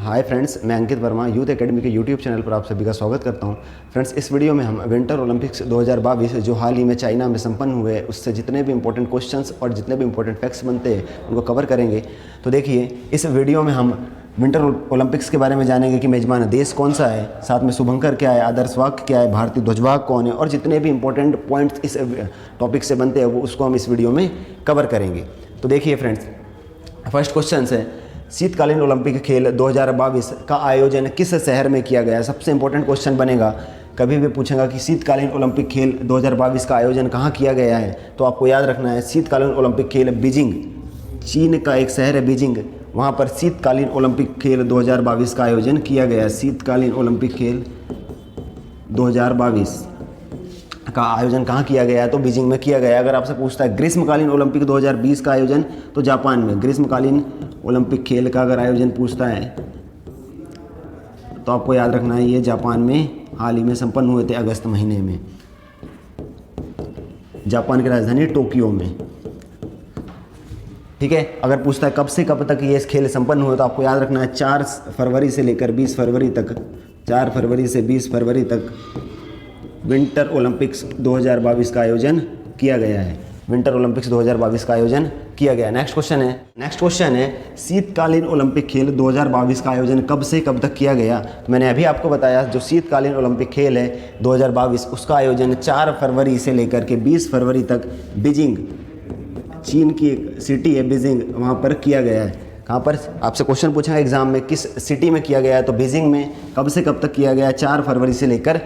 Hi friends, मैं अंकित Verma youth academy के YouTube channel पर आप सभी का स्वागत करता हूं। फ्रेंड्स, इस वीडियो में हम विंटर ओलंपिक्स 2022 जो हाल ही में चाइना में संपन्न हुए उससे जितने भी इंपॉर्टेंट क्वेश्चंस और जितने भी इंपॉर्टेंट फैक्ट्स बनते हैं उनको कवर करेंगे। तो देखिए, इस वीडियो में हम विंटर ओलंपिक्स के बारे में जानेंगे कि मेजबान देश कौन सा है, साथ में शुभंकर क्या है, आदर्श वाक्य क्या है, भारतीय ध्वजवाहक कौन है और जितने भी इंपॉर्टेंट पॉइंट्स इस टॉपिक से बनते हैं वो उसको हम इस वीडियो में कवर करेंगे। तो देखिए फ्रेंड्स, फर्स्ट क्वेश्चन है, शीतकालीन ओलंपिक खेल 2022 का आयोजन किस शहर में किया गया है। सबसे इंपॉर्टेंट क्वेश्चन बनेगा, कभी भी पूछेगा कि शीतकालीन ओलंपिक खेल 2022 का आयोजन कहाँ किया गया है, तो आपको याद रखना है शीतकालीन ओलंपिक खेल बीजिंग, चीन का एक शहर है बीजिंग, वहाँ पर शीतकालीन ओलंपिक खेल 2022 का आयोजन किया गया है। शीतकालीन ओलंपिक खेल 2022 का आयोजन कहाँ किया गया है, तो बीजिंग में किया गया है। अगर आपसे पूछता है ग्रीष्मकालीन ओलंपिक 2020 का आयोजन, तो जापान में। ग्रीष्मकालीन ओलंपिक खेल का अगर आयोजन पूछता है तो आपको याद रखना है ये जापान में हाल ही में संपन्न हुए थे, अगस्त महीने में, जापान की राजधानी टोक्यो में। ठीक है, अगर पूछता है कब से कब तक ये खेल संपन्न हुए, तो आपको याद रखना है 4 फरवरी से लेकर 20 फरवरी तक, 4 फरवरी से 20 फरवरी तक विंटर ओलंपिक्स 2022 का आयोजन किया गया है। विंटर ओलंपिक्स 2022 का आयोजन किया गया। नेक्स्ट क्वेश्चन है शीतकालीन ओलंपिक खेल 2022 का आयोजन कब से कब तक किया गया। तो मैंने अभी आपको बताया जो शीतकालीन ओलंपिक खेल है 2022 उसका आयोजन 4 फरवरी से लेकर के 20 फरवरी तक बीजिंग, चीन की एक सिटी है बीजिंग, वहाँ पर किया गया है। कहाँ पर आपसे क्वेश्चन पूछेगा एग्जाम में, किस सिटी में किया गया है, तो बीजिंग में। कब से कब तक किया गया है, 4 फरवरी से लेकर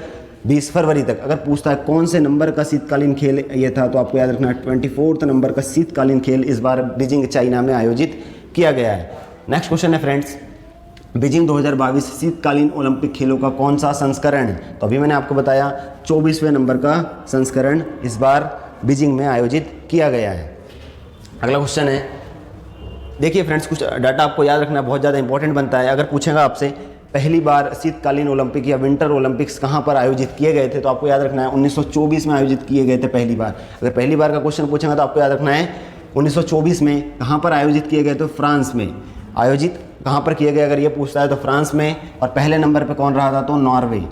20 फरवरी तक। अगर पूछता है कौन से नंबर का शीतकालीन खेल ये था, तो आपको याद रखना है 24 नंबर का शीतकालीन खेल इस बार बीजिंग चाइना में आयोजित किया गया है। नेक्स्ट क्वेश्चन है फ्रेंड्स, बीजिंग 2022 शीतकालीन ओलंपिक खेलों का कौन सा संस्करण है। तो अभी मैंने आपको बताया 24वें नंबर का संस्करण इस बार बीजिंग में आयोजित किया गया है। अगला क्वेश्चन है, देखिए फ्रेंड्स, कुछ डाटा आपको याद रखना बहुत ज़्यादा इंपॉर्टेंट बनता है। अगर पूछेगा आपसे पहली बार शीतकालीन ओलंपिक या विंटर ओलंपिक्स कहाँ पर आयोजित किए गए थे, तो आपको याद रखना है 1924 में आयोजित किए गए थे पहली बार। अगर पहली बार का क्वेश्चन पूछेगा तो आपको याद रखना है 1924 में कहाँ पर आयोजित किए गए थे, फ्रांस में। आयोजित कहाँ पर किए गए अगर ये पूछता है तो फ्रांस में। और पहले नंबर पर कौन रहा था, तो नॉर्वे।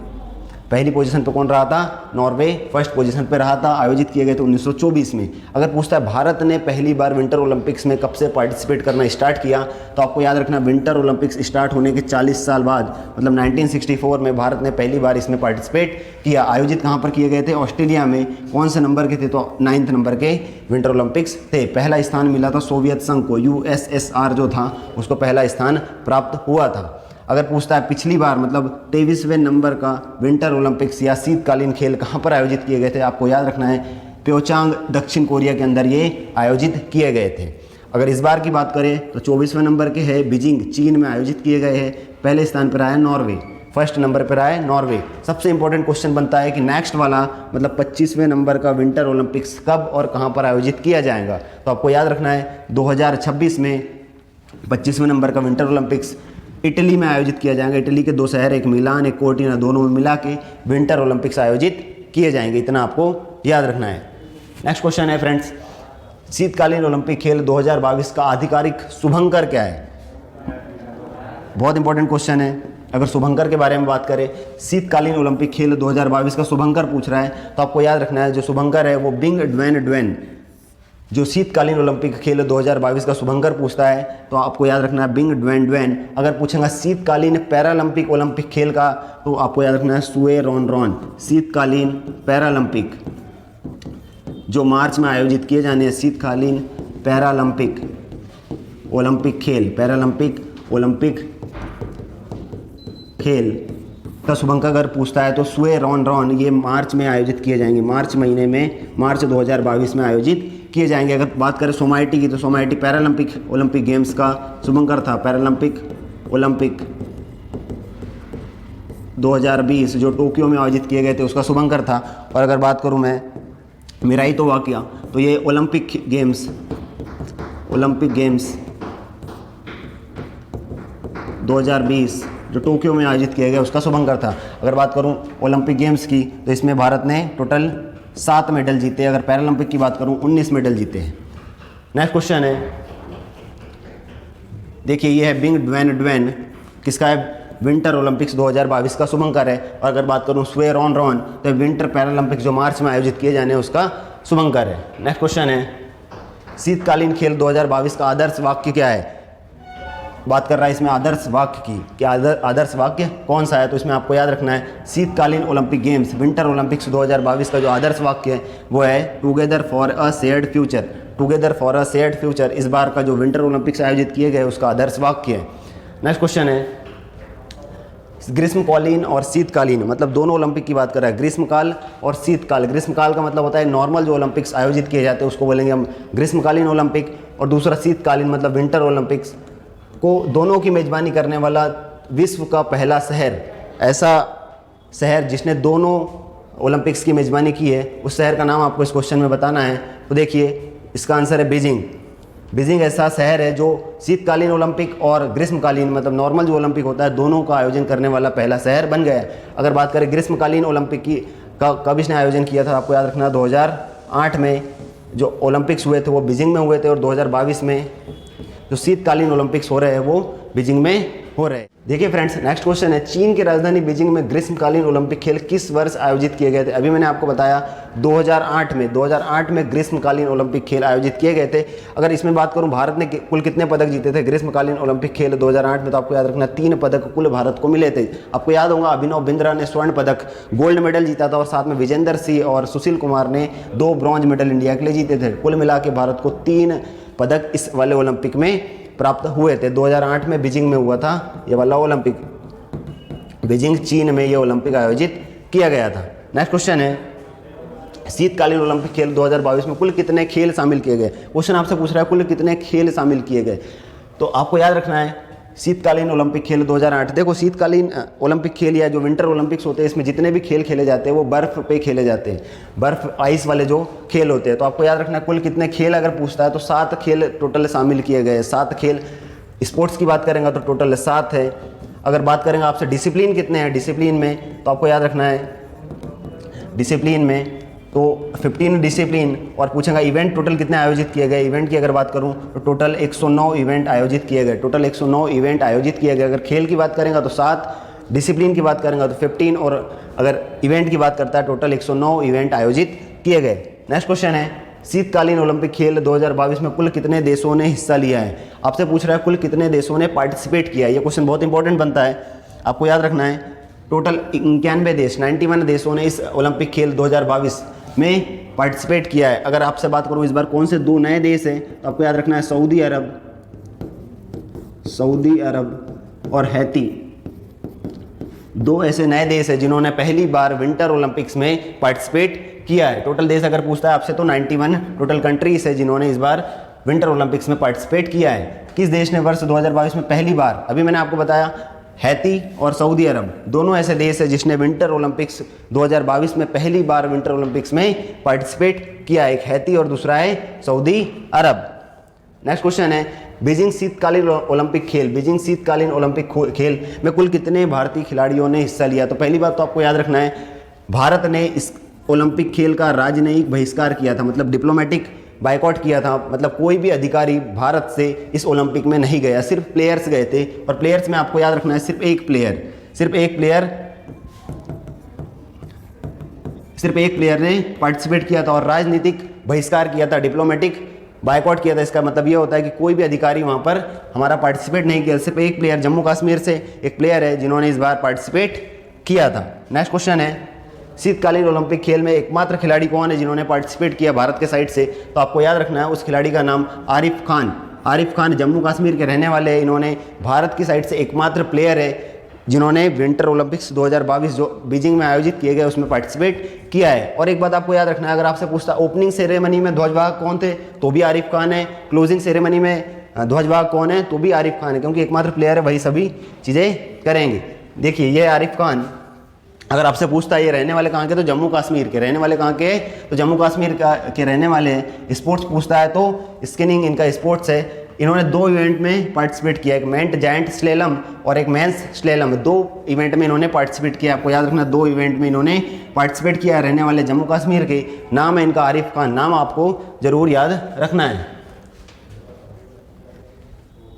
पहली पोजीशन पे कौन रहा था, नॉर्वे फर्स्ट पोजीशन पे रहा था। आयोजित किए गए थे 1924 में। अगर पूछता है भारत ने पहली बार विंटर ओलंपिक्स में कब से पार्टिसिपेट करना स्टार्ट किया, तो आपको याद रखना विंटर ओलंपिक्स स्टार्ट होने के 40 साल बाद, मतलब 1964 में भारत ने पहली बार इसमें पार्टिसिपेट किया। आयोजित कहाँ पर किए गए थे, ऑस्ट्रेलिया में। कौन से नंबर के थे, तो 9th नंबर के विंटर ओलंपिक्स थे। पहला स्थान मिला था सोवियत संघ को, USSR जो था उसको पहला स्थान प्राप्त हुआ था। अगर पूछता है पिछली बार, मतलब 23वें नंबर का विंटर ओलंपिक्स या शीतकालीन खेल कहाँ पर आयोजित किए गए थे, आपको याद रखना है प्योचांग दक्षिण कोरिया के अंदर ये आयोजित किए गए थे। अगर इस बार की बात करें तो 24वें नंबर के है बीजिंग, चीन में आयोजित किए गए हैं। पहले स्थान पर आया नॉर्वे, फर्स्ट नंबर पर आए नॉर्वे। सबसे इंपॉर्टेंट क्वेश्चन बनता है कि नेक्स्ट वाला, मतलब 25वें नंबर का विंटर ओलंपिक्स कब और कहाँ पर आयोजित किया जाएगा, तो आपको याद रखना है 2026 में 25वें नंबर का विंटर ओलंपिक्स इटली में आयोजित किया जाएगा। इटली के 2 शहर, एक मिलान एक कोर्टिना, दोनों में मिला के विंटर ओलंपिक्स आयोजित किए जाएंगे। इतना आपको याद रखना है। नेक्स्ट क्वेश्चन है फ्रेंड्स, शीतकालीन ओलंपिक खेल 2022 का आधिकारिक शुभंकर क्या है। बहुत इंपॉर्टेंट क्वेश्चन है। अगर शुभंकर के बारे में बात करें, शीतकालीन ओलंपिक खेल 2022 का शुभंकर पूछ रहा है, तो आपको याद रखना है जो शुभंकर है वो बिंग ड्वेन। जो शीतकालीन ओलंपिक खेल 2022 का शुभंकर पूछता है तो आपको याद रखना है बिंग ड्वेन। अगर पूछेगा शीतकालीन पैरालंपिक ओलंपिक खेल का, तो आपको याद रखना है सुए रॉन। शीतकालीन पैरालंपिक जो मार्च में आयोजित किए जाने हैं, शीतकालीन पैरालंपिक ओलंपिक खेल, पैरालंपिक ओलंपिक खेल का शुभंकर अगर पूछता है तो सुए रॉन ये मार्च में आयोजित किए जाएंगे। मार्च महीने में, मार्च 2022 में आयोजित किए जाएंगे। अगर बात करें सोमाइटी की, तो सोमाइटी पैरालंपिक ओलंपिक गेम्स का शुभंकर था। पैरालंपिक ओलंपिक 2020 जो टोक्यो में आयोजित किए गए थे उसका शुभंकर था। और अगर बात करूं मैं मिराइतो वाकिया, तो ये ओलंपिक गेम्स 2020 जो टोक्यो में आयोजित किया गया उसका शुभंकर था। अगर बात करूं ओलंपिक गेम्स की, तो इसमें भारत ने टोटल 7 मेडल जीते। अगर पैरालंपिक की बात करूं 19 मेडल जीते हैं। नेक्स्ट क्वेश्चन है, देखिए ये है बिंग ड्वेन किसका है? विंटर ओलंपिक्स 2022 का शुभंकर है। और अगर बात करूँ स्वेयर ऑन रॉन तो विंटर पैरालंपिक्स जो मार्च में आयोजित किए जाने उसका शुभंकर है। नेक्स्ट क्वेश्चन है शीतकालीन खेल 2022 का आदर्श वाक्य क्या है? बात कर रहा है इसमें आदर्श वाक्य की, क्या आदर्श वाक्य कौन सा है? तो इसमें आपको याद रखना है शीतकालीन ओलंपिक गेम्स विंटर ओलंपिक्स 2022 का जो आदर्श वाक्य है वो है together for a shared future. Together for a shared future इस बार का जो विंटर ओलंपिक्स आयोजित किए गए उसका आदर्श वाक्य है। नेक्स्ट क्वेश्चन है ग्रीष्मकालीन और शीतकालीन, मतलब दोनों ओलंपिक की बात कर रहा है, ग्रीष्मकाल और शीतकाल। ग्रीष्मकाल का मतलब होता है नॉर्मल जो ओलंपिक्स आयोजित किए जाते हैं उसको बोलेंगे हम ग्रीष्मकालीन ओलंपिक, और दूसरा शीतकालीन मतलब विंटर ओलंपिक्स को दोनों की मेजबानी करने वाला विश्व का पहला शहर, ऐसा शहर जिसने दोनों ओलंपिक्स की मेजबानी की है, उस शहर का नाम आपको इस क्वेश्चन में बताना है। तो देखिए इसका आंसर है बीजिंग। बीजिंग ऐसा शहर है जो शीतकालीन ओलंपिक और ग्रीष्मकालीन मतलब नॉर्मल जो ओलंपिक होता है दोनों का आयोजन करने वाला पहला शहर बन गया है। अगर बात करें ग्रीष्मकालीन ओलंपिक की कब इसने आयोजन किया था, आपको याद रखना 2008 में जो ओलंपिक्स हुए थे वो बीजिंग में हुए थे, और 2022 में जो शीतकालीन ओलंपिक्स हो रहे हैं वो बीजिंग में हो रहे हैं। देखिए फ्रेंड्स नेक्स्ट क्वेश्चन है चीन की राजधानी बीजिंग में ग्रीष्मकालीन ओलंपिक खेल किस वर्ष आयोजित किए गए थे? अभी मैंने आपको बताया 2008 में ग्रीष्मकालीन ओलंपिक खेल आयोजित किए गए थे। अगर इसमें बात करूं भारत ने कुल कितने पदक जीते थे ग्रीष्मकालीन ओलंपिक खेल 2008 में, तो आपको याद रखना 3 पदक कुल भारत को मिले थे। आपको याद होगा अभिनव बिंद्रा ने स्वर्ण पदक गोल्ड मेडल जीता था, और साथ में विजेंदर सिंह और सुशील कुमार ने 2 ब्रॉन्ज मेडल इंडिया के लिए जीते थे। कुल मिला के भारत को 3 पदक इस वाले ओलंपिक में प्राप्त हुए थे। 2008 में बीजिंग में हुआ था ये वाला ओलंपिक, बीजिंग चीन में ये ओलंपिक आयोजित किया गया था। नेक्स्ट क्वेश्चन है शीतकालीन ओलंपिक खेल 2022 में कुल कितने खेल शामिल किए गए? क्वेश्चन आपसे पूछ रहा है कुल कितने खेल शामिल किए गए, तो आपको याद रखना है शीतकालीन ओलंपिक खेल 2008। देखो शीतकालीन ओलंपिक खेल या जो विंटर ओलंपिक्स होते हैं इसमें जितने भी खेल खेले जाते हैं वो बर्फ़ पे खेले जाते हैं, बर्फ़ आइस वाले जो खेल होते हैं। तो आपको याद रखना है कुल कितने खेल अगर पूछता है तो 7 खेल टोटल शामिल किए गए। 7 खेल स्पोर्ट्स की बात करेंगे तो टोटल 7 है। अगर बात करेंगे आपसे डिसिप्लिन कितने हैं डिसिप्लिन में, तो आपको याद रखना है डिसिप्लिन में तो 15 डिसिप्लिन, और पूछेगा इवेंट टोटल कितने आयोजित किए गए। इवेंट की अगर बात करूं तो टोटल 109 इवेंट आयोजित किए गए, टोटल 109 इवेंट आयोजित किए गए। अगर खेल की बात करेंगे तो 7, डिसिप्लिन की बात करेंगे तो 15, और अगर इवेंट की बात करता है टोटल 109 इवेंट आयोजित किए गए। नेक्स्ट क्वेश्चन है शीतकालीन ओलंपिक खेल 2022 में कुल कितने देशों ने हिस्सा लिया है? आपसे पूछ रहा है कुल कितने देशों ने पार्टिसिपेट किया है। ये क्वेश्चन बहुत इंपॉर्टेंट बनता है, आपको याद रखना है टोटल 91 देश 91 देशों ने इस ओलंपिक खेल 2022 में पार्टिसिपेट किया है। अगर आपसे बात करूं इस बार कौन से 2 नए देश हैं, तो आपको याद रखना है सऊदी अरब और हैती। 2 ऐसे नए देश हैं जिन्होंने पहली बार विंटर ओलंपिक्स में पार्टिसिपेट किया है। टोटल देश अगर पूछता है आपसे तो 91 टोटल कंट्रीज है जिन्होंने इस बार विंटर ओलंपिक्स में पार्टिसिपेट किया है। किस देश ने वर्ष 2022 में पहली बार, अभी मैंने आपको बताया हैती और सऊदी अरब, दोनों ऐसे देश है जिसने विंटर ओलंपिक्स 2022 में पहली बार विंटर ओलंपिक्स में पार्टिसिपेट किया है। एक हैती और दूसरा है सऊदी अरब। नेक्स्ट क्वेश्चन है बीजिंग शीतकालीन ओलंपिक खेल, बीजिंग शीतकालीन ओलंपिक खेल में कुल कितने भारतीय खिलाड़ियों ने हिस्सा लिया? तो पहली बात तो आपको याद रखना है भारत ने इस ओलंपिक खेल का राजनयिक बहिष्कार किया था, मतलब डिप्लोमेटिक बाइकआउट किया था। मतलब कोई भी अधिकारी भारत से इस ओलंपिक में नहीं गया, सिर्फ प्लेयर्स गए थे। और प्लेयर्स में आपको याद रखना है सिर्फ एक प्लेयर ने पार्टिसिपेट किया था और राजनीतिक बहिष्कार किया था, डिप्लोमेटिक बाइकआउट किया था। इसका मतलब ये होता है कि कोई भी अधिकारी वहाँ पर हमारा पार्टिसिपेट नहीं किया, सिर्फ एक प्लेयर जम्मू कश्मीर से एक प्लेयर है जिन्होंने इस बार पार्टिसिपेट किया था। नेक्स्ट क्वेश्चन है शीतकालीन ओलंपिक खेल में एकमात्र खिलाड़ी कौन है जिन्होंने पार्टिसिपेट किया भारत के साइड से? तो आपको याद रखना है उस खिलाड़ी का नाम आरिफ खान जम्मू कश्मीर के रहने वाले हैं। इन्होंने भारत की साइड से एकमात्र प्लेयर है जिन्होंने विंटर ओलंपिक्स 2022 जो बीजिंग में आयोजित किए गए उसमें पार्टिसिपेट किया है। और एक बात आपको याद रखना है, अगर आपसे पूछता ओपनिंग सेरेमनी में ध्वजवाहक कौन थे तो भी आरिफ खान है, क्लोजिंग सेरेमनी में ध्वजवाहक कौन है तो भी आरिफ खान है, क्योंकि एकमात्र प्लेयर है वही सभी चीज़ें करेंगे। देखिए ये आरिफ खान, अगर आपसे पूछता है ये रहने वाले कहाँ के, तो जम्मू कश्मीर के रहने वाले कहाँ के, तो जम्मू कश्मीर के रहने वाले हैं। स्पोर्ट्स पूछता है तो स्किनिंग इनका स्पोर्ट्स है। इन्होंने 2 इवेंट में पार्टिसिपेट किया, एक मेंट जायंट स्लेलम और एक मेंस स्लेलम, 2 इवेंट में इन्होंने पार्टिसिपेट किया। आपको याद रखना 2 इवेंट में इन्होंने पार्टिसिपेट किया। रहने वाले जम्मू कश्मीर के, नाम है इनका आरिफ खान, नाम आपको जरूर याद रखना है।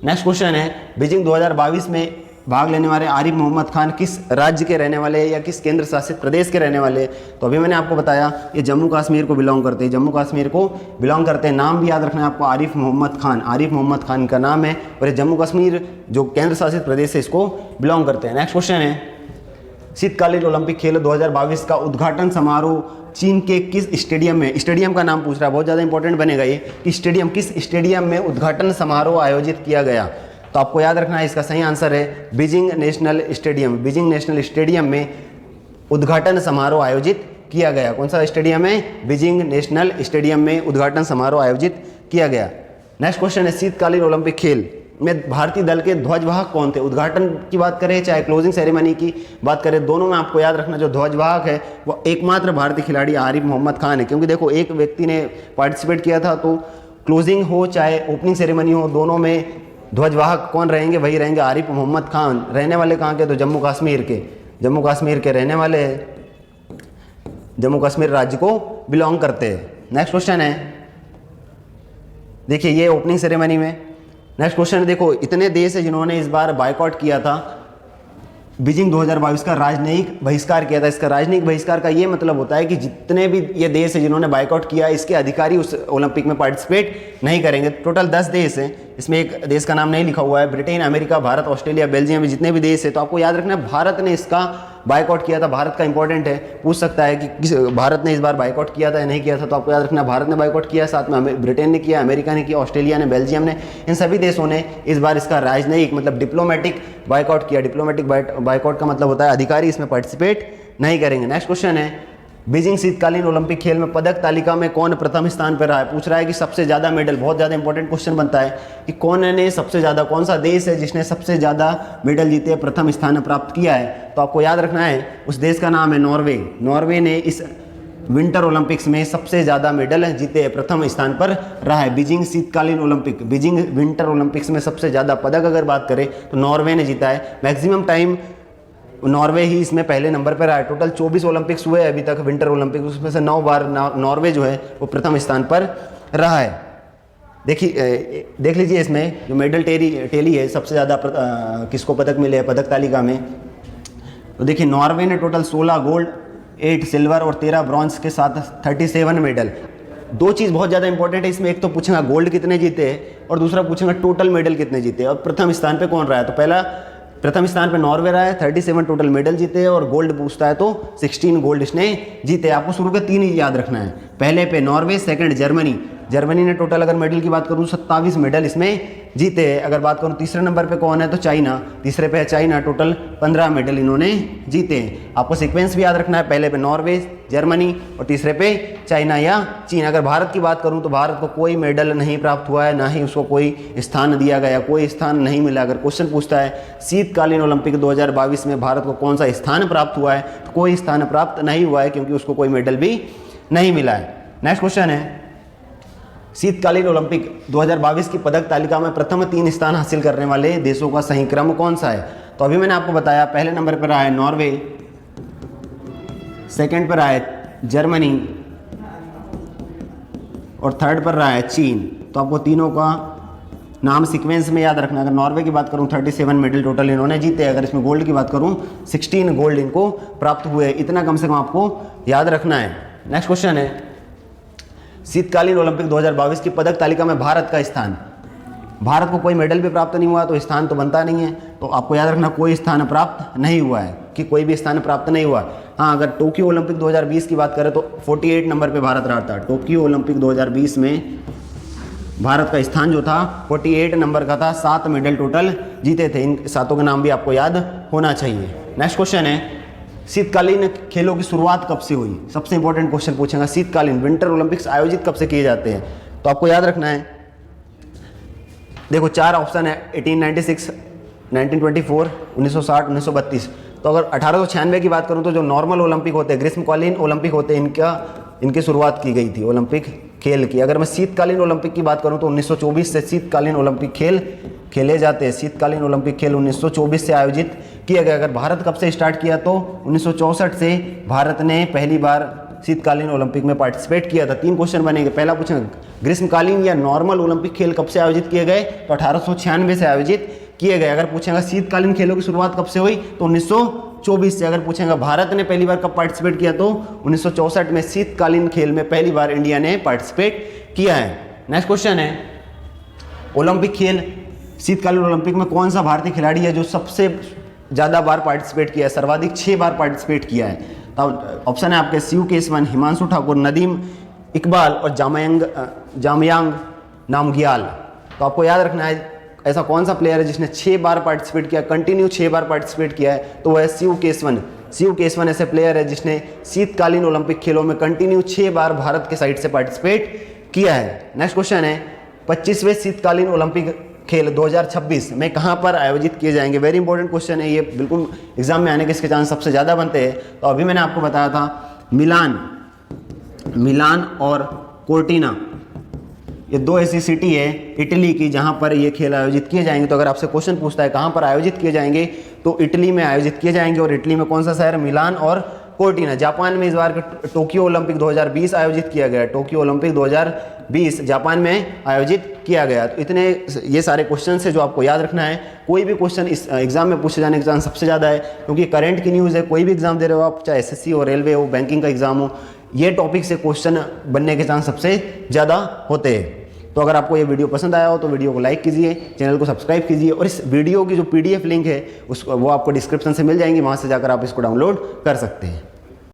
नेक्स्ट क्वेश्चन है बीजिंग 2022 में भाग लेने वाले आरिफ मोहम्मद खान किस राज्य के रहने वाले हैं या किस केंद्र शासित प्रदेश के रहने वाले हैं? तो अभी मैंने आपको बताया ये जम्मू कश्मीर को बिलोंग करते हैं, जम्मू कश्मीर को बिलोंग करते हैं। नाम भी याद रखना है आपको, आरिफ मोहम्मद खान, आरिफ मोहम्मद खान का नाम है और ये जम्मू कश्मीर जो केंद्र शासित प्रदेश है इसको बिलोंग करते हैं। नेक्स्ट क्वेश्चन है, शीतकालीन ओलंपिक खेल 2022 का उद्घाटन समारोह चीन के किस स्टेडियम में, स्टेडियम का नाम पूछ रहा है, बहुत ज़्यादा इंपॉर्टेंट बनेगा ये कि स्टेडियम, किस स्टेडियम में उद्घाटन समारोह आयोजित किया गया? तो आपको याद रखना है, इसका सही आंसर है Beijing national stadium. Beijing national stadium में उद्घाटन समारोह आयोजित किया गया। कौन सा स्टेडियम है? बीजिंग नेशनल स्टेडियम में उद्घाटन समारोह आयोजित किया गया। नेक्स्ट क्वेश्चन है, शीतकालीन ओलंपिक खेल में भारतीय दल के ध्वजवाहक कौन थे? उद्घाटन की बात करें चाहे क्लोजिंग सेरेमनी की बात करें, दोनों में आपको याद रखना जो ध्वजवाहक है वो एकमात्र भारतीय खिलाड़ी आरिफ मोहम्मद खान है। क्योंकि देखो एक व्यक्ति ने पार्टिसिपेट किया था, तो क्लोजिंग हो चाहे ओपनिंग सेरेमनी हो, दोनों में ध्वजवाहक कौन रहेंगे? वही रहेंगे आरिफ मोहम्मद खान। रहने वाले कहाँ के? तो जम्मू कश्मीर के, जम्मू कश्मीर के रहने वाले, जम्मू कश्मीर राज्य को बिलोंग करते हैं। नेक्स्ट क्वेश्चन है, देखिए ये ओपनिंग सेरेमनी में। नेक्स्ट क्वेश्चन है, देखो इतने देश है जिन्होंने इस बार बायकॉट किया था बीजिंग 2022 का, राजनयिक बहिष्कार किया था। इसका राजनयिक बहिष्कार का ये मतलब होता है कि जितने भी ये देश है जिन्होंने बायकॉट किया, इसके अधिकारी उस ओलंपिक में पार्टिसिपेट नहीं करेंगे। टोटल 10 देश हैं, इसमें एक देश का नाम नहीं लिखा हुआ है, Britain, America, Bharat, Australia, Belgium, जितने भी देश है। तो आपको याद रखना है भारत ने इसका बायकॉट किया था। भारत का इंपॉर्टेंट है, पूछ सकता है कि किस भारत ने इस बार बायकॉट किया था या नहीं किया था। तो आपको याद रखना भारत ने बायकॉट किया, साथ में ब्रिटेन ने किया, अमेरिका ने किया, ऑस्ट्रेलिया ने, बेल्जियम ने, इन सभी देशों ने इस बार इसका राजनयिक मतलब डिप्लोमेटिक बायकॉट किया। डिप्लोमेटिक बायकॉट का मतलब होता है अधिकारी इसमें पार्टिसिपेट नहीं करेंगे। नेक्स्ट क्वेश्चन है, बीजिंग शीतकालीन ओलंपिक खेल में पदक तालिका में कौन प्रथम स्थान पर रहा है? पूछ रहा है कि सबसे ज़्यादा मेडल, बहुत ज़्यादा इंपॉर्टेंट क्वेश्चन बनता है कि कौन ने सबसे ज़्यादा, कौन सा देश है जिसने सबसे ज़्यादा मेडल जीते, प्रथम स्थान प्राप्त किया है? तो आपको याद रखना है उस देश का नाम है नॉर्वे। नॉर्वे ने इस विंटर ओलंपिक्स में सबसे ज़्यादा मेडल जीते, प्रथम स्थान पर रहा है। बीजिंग शीतकालीन ओलंपिक, बीजिंग विंटर ओलंपिक्स में सबसे ज़्यादा पदक अगर बात करें तो नॉर्वे ने जीता है। मैक्सिमम टाइम नॉर्वे ही इसमें पहले नंबर पर रहा है। टोटल 24 ओलंपिक्स हुए अभी तक विंटर ओलंपिक, उसमें से 9 बार नॉर्वे जो है वो प्रथम स्थान पर रहा है। देखिए देख लीजिए इसमें जो मेडल टेली है, सबसे ज़्यादा किसको पदक मिले हैं पदक तालिका में? तो देखिए नॉर्वे ने टोटल 16 गोल्ड, 8 सिल्वर और 13 ब्रॉन्ज के साथ 37 मेडल। दो चीज़ बहुत ज़्यादा इंपॉर्टेंट है इसमें, एक तो पूछेगा गोल्ड कितने जीते और दूसरा पूछेगा टोटल मेडल कितने जीते और प्रथम स्थान पे कौन रहा है। तो पहला प्रथम स्थान पे नॉर्वे रहा है, 37 टोटल मेडल जीते और गोल्ड पूछता है तो 16 गोल्ड इसने जीते। आपको शुरू के 3 ही याद रखना है, पहले पे नॉर्वे, सेकंड जर्मनी। जर्मनी ने टोटल अगर मेडल की बात करूँ 27 मेडल इसमें जीते। अगर बात करूँ तीसरे नंबर पे कौन है तो चाइना, तीसरे पे है चाइना, टोटल 15 मेडल इन्होंने जीते। आपको सीक्वेंस भी याद रखना है, पहले पे नॉर्वे, जर्मनी और तीसरे पे चाइना या चीन। अगर भारत की बात करूँ तो भारत को कोई मेडल नहीं प्राप्त हुआ है, ना ही उसको कोई स्थान दिया गया, कोई स्थान नहीं मिला। अगर क्वेश्चन पूछता है शीतकालीन ओलंपिक 2022 में भारत को कौन सा स्थान प्राप्त हुआ है, तो कोई स्थान प्राप्त नहीं हुआ है क्योंकि उसको कोई मेडल भी नहीं मिला है। नेक्स्ट क्वेश्चन है, शीतकालीन ओलंपिक 2022 की पदक तालिका में प्रथम 3 स्थान हासिल करने वाले देशों का सही क्रम कौन सा है? तो अभी मैंने आपको बताया पहले नंबर पर रहा है नॉर्वे, सेकंड पर रहा है जर्मनी और थर्ड पर रहा है चीन। तो आपको तीनों का नाम सीक्वेंस में याद रखना। अगर नॉर्वे की बात करूं 37 मेडल टोटल इन्होंने जीते, अगर इसमें गोल्ड की बात करूं 16 गोल्ड इनको प्राप्त हुए। इतना कम से कम आपको याद रखना है। नेक्स्ट क्वेश्चन है, शीतकालीन ओलंपिक 2022 की पदक तालिका में भारत का स्थान। भारत को कोई मेडल भी प्राप्त नहीं हुआ तो स्थान तो बनता नहीं है, तो आपको याद रखना कोई स्थान प्राप्त नहीं हुआ है कि कोई भी स्थान प्राप्त नहीं हुआ। हाँ, अगर टोक्यो ओलंपिक 2020 की बात करें तो 48 नंबर पे भारत रहा था। टोक्यो ओलंपिक 2020 में भारत का स्थान जो था 48 नंबर का था, 7 मेडल टोटल जीते थे। इन 7 के नाम भी आपको याद होना चाहिए। नेक्स्ट क्वेश्चन है, शीतकालीन खेलों की शुरुआत कब से हुई? सबसे इंपॉर्टेंट क्वेश्चन पूछेगा, शीतकालीन विंटर ओलंपिक्स आयोजित कब से किए जाते हैं? तो आपको याद रखना है, देखो 4 ऑप्शन है, 1896, 1924, 1960, 1932। तो अगर 1896 की बात करूं तो जो नॉर्मल ओलंपिक होते हैं, ग्रीष्मकालीन ओलंपिक होते हैं, इनकी शुरुआत की गई थी ओलंपिक खेल की। अगर मैं शीतकालीन ओलंपिक की बात करूं तो 1924 से शीतकालीन ओलंपिक खेल खेले जाते हैं। शीतकालीन ओलंपिक खेल 1924 से आयोजित किया गया। अगर भारत कब से स्टार्ट किया तो 1964 से भारत ने पहली बार शीतकालीन ओलंपिक में पार्टिसिपेट किया था। 3 क्वेश्चन बनेंगे। पहला पूछेंगे ग्रीष्मकालीन या नॉर्मल ओलंपिक खेल कब से आयोजित किए गए? तो 1896 से आयोजित किए गए। अगर पूछेगा शीतकालीन खेलों की शुरुआत कब से हुई तो 1924 से। अगर पूछेगा भारत ने पहली बार कब पार्टिसिपेट किया तो 1964 में शीतकालीन खेल में पहली बार इंडिया ने पार्टिसिपेट किया है। नेक्स्ट क्वेश्चन है ओलंपिक खेल, शीतकालीन ओलंपिक में कौन सा भारतीय खिलाड़ी है जो सबसे ज़्यादा बार पार्टिसिपेट किया है, सर्वाधिक 6 बार पार्टिसिपेट किया है। तो ऑप्शन है आपके शिव केसवन, हिमांशु ठाकुर, नदीम इकबाल और जामयांग नामग्याल। तो आपको याद रखना है ऐसा कौन सा प्लेयर है जिसने 6 बार पार्टिसिपेट किया, कंटिन्यू 6 बार पार्टिसिपेट किया है, तो वह है शिव केसवन। शिव केसवन ऐसे प्लेयर है जिसने शीतकालीन ओलंपिक खेलों में कंटिन्यू 6 बार भारत के साइड से पार्टिसिपेट किया है। नेक्स्ट क्वेश्चन है 25वें शीतकालीन ओलंपिक खेल 2026 में कहाँ पर आयोजित किए जाएंगे। वेरी इंपॉर्टेंट क्वेश्चन है ये, बिल्कुल एग्जाम में आने के इसके चांस सबसे ज़्यादा बनते हैं। तो अभी मैंने आपको बताया था मिलान और कोर्टिना, ये 2 ऐसी सिटी है इटली की जहाँ पर ये खेल आयोजित किए जाएंगे। तो अगर आपसे क्वेश्चन पूछता है कहाँ पर आयोजित किए जाएंगे तो इटली में आयोजित किए जाएंगे। और इटली में कौन सा शहर, मिलान और कोर्टिना। जापान में इस बार टोक्यो ओलंपिक 2020 आयोजित किया गया, टोक्यो ओलंपिक 2020 जापान में आयोजित किया गया। तो इतने ये सारे क्वेश्चन है जो आपको याद रखना है। कोई भी क्वेश्चन इस एग्जाम में पूछे जाने के चांस सबसे ज़्यादा है, क्योंकि करंट की न्यूज़ है। कोई भी एग्जाम दे रहे हो आप, चाहे एसएससी हो, रेलवे हो, बैंकिंग का एग्जाम हो, ये टॉपिक से क्वेश्चन बनने के चांस सबसे ज़्यादा होते हैं। तो अगर आपको ये वीडियो पसंद आया हो तो वीडियो को लाइक कीजिए, चैनल को सब्सक्राइब कीजिए, और इस वीडियो की जो PDF लिंक है वो आपको डिस्क्रिप्शन से मिल जाएंगी, वहाँ से जाकर आप इसको डाउनलोड कर सकते हैं।